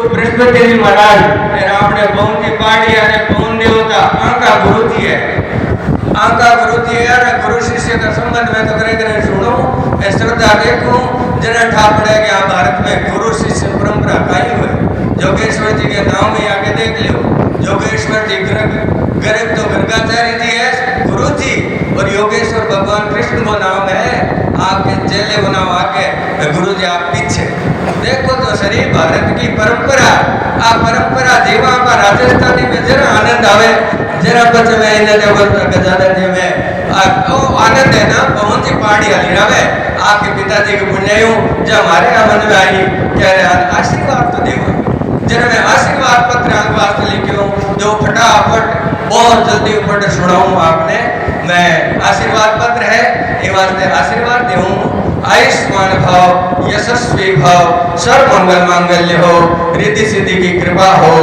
बृहस्पति महाराज आपने पवन की पहाड़ी अरे पवन देवता आका गुरु जी है, आका गुरु जी है। गुरु शिष्य का संबंध में तो करे करे सुनो श्रद्धा देखो जना ठापड़े के यहाँ भारत में गुरु शिष्य परंपरा कायम है। जोगेश्वर जी के नाम में आके देख लो, जोगेश्वर जी गर्ग तो गर्गाचार्य जी है गुरु जी, और योगेश्वर भगवान कृष्ण को नाम है, आपके चेले बनाओ आके गुरु जी आप पीछे देखो तो शरीर भारत की परंपरा। आ परंपरा जीवा का राजस्थानी में जरा आनंद आवे, जरा बच में इन्हें गजानन जी में आनंद है ना। पवन जी पहाड़ी हली रहे आपके पिताजी के पुण्य जब हमारे मन में आई कह रहे आशीर्वाद तो देव, जरा मैं आशीर्वाद पत्र आपके वास्ते लिखूं जो फटाफट बहुत जल्दी ऊपर सुनाऊं आपने। मैं आशीर्वाद पत्र है ये वास्ते आशीर्वाद दूं। आयुष्मान भाव, यशस्वी भाव, सर्व मंगल मांगल्य हो, रिद्धि सिद्धि की कृपा हो।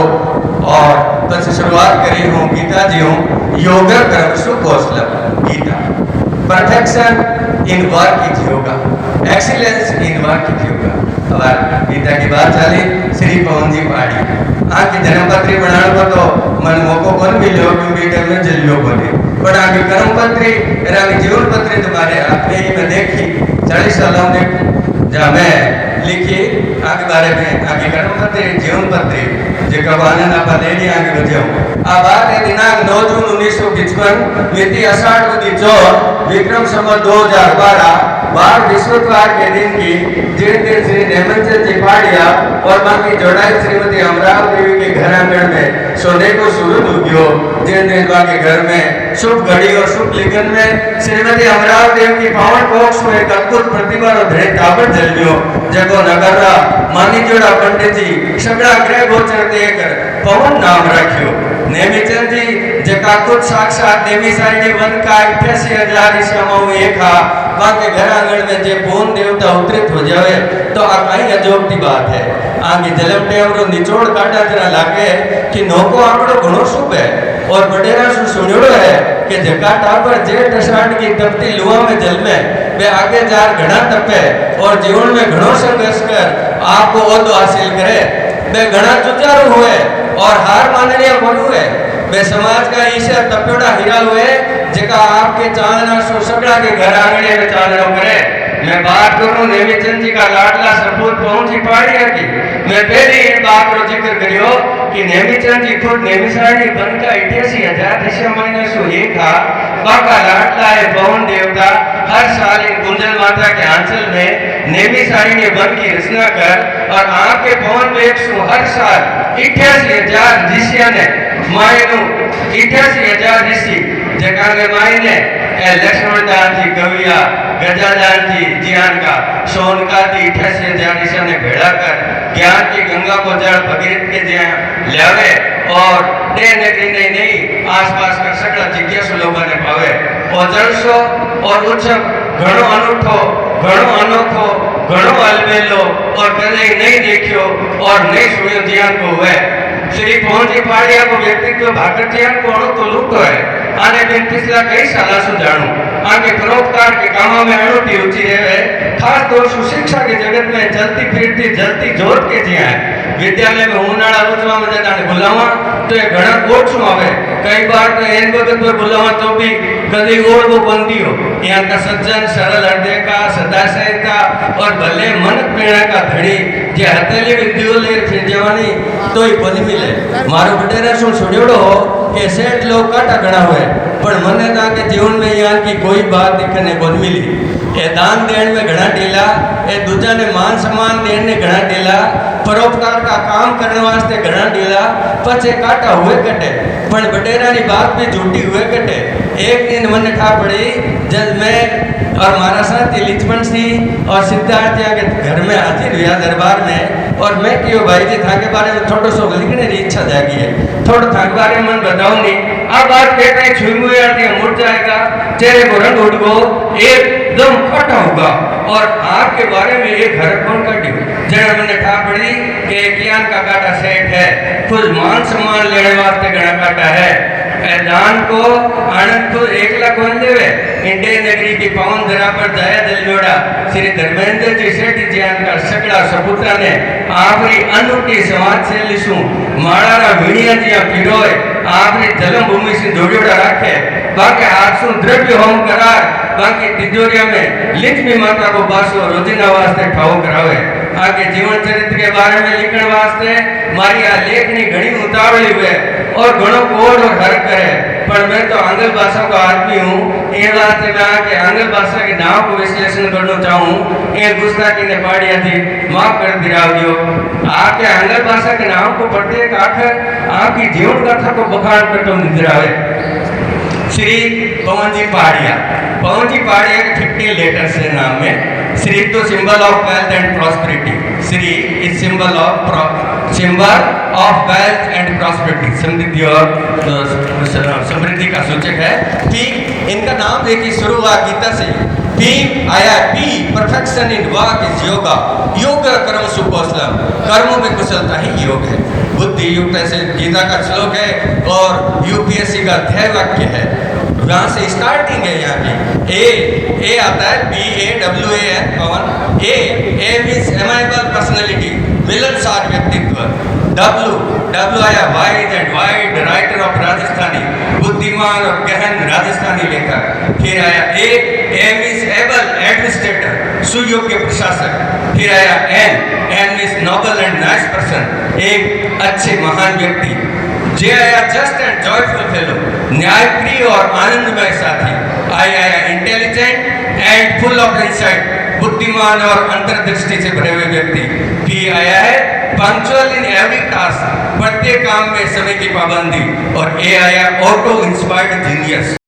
और बस शुरुआत करी हूँ गीता जी हूँ योग कर्म सुकौशलम Gita. Perfection in work is yoga, excellence in work is yoga. अब गीता की बात चली श्री पवन जी पहाड़ी आके जन्मपत्री बनाने को तो मन मौको कौन मिलो बेटे में जलियो बोले, पर आगे कर्म पत्री आगे जीवन पत्री तुम्हारे आपने ही मैं देखी 40 सालों देखूं जहाँ मैं लिखी आगे बारे में आगे कर्म पत्री जीवन पत्री जो कब आनंद आप ले लिया आगे बचे आ बात है दिनांक 9 जून 1955 मिति आषाढ़ वदी 4 विक्रम संवत 2012 बाल विश्वत्वार के दिन की जिन दिन श्री नेमचंद जी पहाड़िया और बाकी जोड़ाई श्रीमती अमराव देवी के घर आंगन में सोने को सूरज उग्यो। जिन दिन बाकी घर में शुभ घड़ी और शुभ लिखन में श्रीमती अमराव देवी की पावन बॉक्स में एक अद्भुत प्रतिभा और धैर्य ताबड़ जलियो जगो नगरा मानी जोड़ा पंडित जी सगड़ा ग्रह गोचर देकर पवन नाम रखियो। नेमिचंद जी जका खुद साक्षात नेमी साइडी वन का 88,000 ईसामाओं एका बाकी घर आंगन में जे पवन देवता उतरित हो जावे तो आ कहीं अजोब की बात है। आगे जलम टेमरो निचोड़ काटा जरा लागे कि नौको आंकड़ो घणो शुभ है और बडेरा सु सुनियोड़ो है कि जका टापर जेठ अषाढ़ की तपती लुआ में जल में वे आगे जार घना तपे और जीवन में घणो संघर्ष कर आपको ओहदो हासिल करे, वे घना जुझारू हुए और हार माननीय बन हुए, वे समाज का ईश्वर तपेड़ा हीरा हुए जका आपके चांदना सो सगड़ा के घर आंगने में चांदनो करे। मैं बात करूं नेमिचंद जी का लाडला सपूत पवन जी पहाड़िया की। मैं पहले ये बात रो जिक्र करियो कि नेमिचंद जी खुद नेमिसाड़ी बन का 88,000 ईसा महीने सो एक था बाका लाडला है पवन देवता। हर साल इन कुंजल माता के आंचल में नेमिसाड़ी ने बन की रचना कर और आपके पवन वेग सो हर साल 88,000 ऋषियों ने मायनु 88,000 ऋषि जकांगे मायने लक्ष्मण दान जी कविया गजादान जी जियान का सोनका दी 88,000 ऋषियों ने भेड़ा कर ज्ञान की गंगा को जड़ भगीरथ के ज्યાં लावे और डे नगरी नहीं आसपास का सगड़ा जिज्ञासु लोगों ने पावे और जलसो और उत्सव घणो अनूठो घणो अनोखो घणो अलबेलो और कदे नहीं देखियो और नहीं सुनियो ज्ञान को हुए। श्री पवन जी पहाड़िया को व्यक्तित्व भाकर ज्ञान को अणु तो लूटो है आने बिन पिछला कई साल सु जानू आगे परोपकार के कामों में अणुटी रुचि है खास तौर से शिक्षा के जगत में चलती फिरती जलती जोत के जिया है। विद्यालय में उनाड़ा रोजवा में जाने बुलावा तो ये घना कोट सु आवे कई बार तो एन वक्त पर बुलावा तो भी कदी ओर वो बंदी हो यहाँ का सज्जन सरल हृदय का सदाशय का और भले मन प्रेरणा का धड़ी जे हथेली विद्यो ले फिर जवानी तो ही पद मिले। मारो बटेरा सु छोड़ियोड़ो हो कि सेठ लोग काटा घना हुए पर मने ता के जीवन में यहाँ की कोई बात दिखने को मिली। ये दान देने में घना ढीला, ये दूजा ने मान सम्मान देने घना ढीला, परोपकार का काम करने वास्ते घना ढीला, पछे काटा हुए कटे पर बटेरा की बात भी झूठी हुए कटे। एक दिन मन ठा पड़ी जब मैं और हमारा साथी लिचमन सिंह और सिद्धार्थ के घर में हाजिर हुआ दरबार में और मैं क्यों भाई जी था के बारे में थोड़ा सो लिखने की इच्छा जागी है थोड़ा था के बारे में मन बताऊंगी। अब बात कहते हैं छुई आती है मुड़ जाएगा चेहरे को रंग उड़ गो एकदम फटा होगा और आपके बारे में एक घर कौन काटी जरा मैंने ठा पड़ी कि ज्ञान का काटा सेठ है कुछ मान सम्मान लेने वास्ते घना काटा है दान को आनंद को एकला कौन देवे इंडे नगरी की पवन धरा पर दया दिलजोड़ा श्री धर्मेंद्र जी शेट्टी जी का सगड़ा सपूता ने आपरी अनूठी समाज से लिशू माड़ा वीणिया जी पीरोए आपरी जन्म भूमि से जोड़ोड़ा रखे बाकी आपसु द्रव्य होम करार बाकी तिजोरिया में लक्ष्मी माता को बासो रोजिना वास्ते ठाव करावे आगे जीवन चरित्र के बारे में लिखने वास्ते मारी आ लेखनी घनी उतावली हुए और घणो कोड और हर करे पर मैं तो आंग्ल भाषा का आदमी हूँ ये बात मैं आके आंग्ल भाषा के नाम को विश्लेषण करना चाहूँ ये गुस्ताखी ने पाड़िया थी माफ कर दिरावियो आके आंग्ल भाषा के नाम को प्रत्येक आखिर आपकी जीवन कथा को बखान करते निद्रावे श्री पवन जी पहाड़िया के 15 लेटर्स है नाम में श्री तो symbol of wealth and prosperity Shri is symbol of wealth and prosperity समृद्धि और समृद्धि का सूचक है कि इनका नाम देखिए शुरू हुआ गीता से पी आया P perfection in work is yoga योग कर्म सुकौशलम कर्मों में कुशलता ही योग है बुद्धि युक्त ऐसे गीता का श्लोक है और यूपीएससी का ध्येय वाक्य है यहाँ से स्टार्टिंग है यहाँ की ए आता है BAWAN पवन ए मीन्स एमाइबल पर्सनैलिटी मिलनसार व्यक्तित्व W आया wise and wide writer of Rajasthani बुद्धिमान और गहन राजस्थानी लेखक फिर आया ए मीन्स एबल एडमिनिस्ट्रेटर सुयोग्य प्रशासक फिर आया N means noble and nice person एक अच्छे महान व्यक्ति जे आया जस्ट एंड जॉयफुल फेलो न्यायप्रिय और आनंदमय साथी आया intelligent and full of insight बुद्धिमान और अंतर्दृष्टि से भरे हुए व्यक्ति पी आया है पंक्चुअल इन एवरी टास्क प्रत्येक काम में समय की पाबंदी और ए आया ऑटो इंस्पायर्ड जीनियस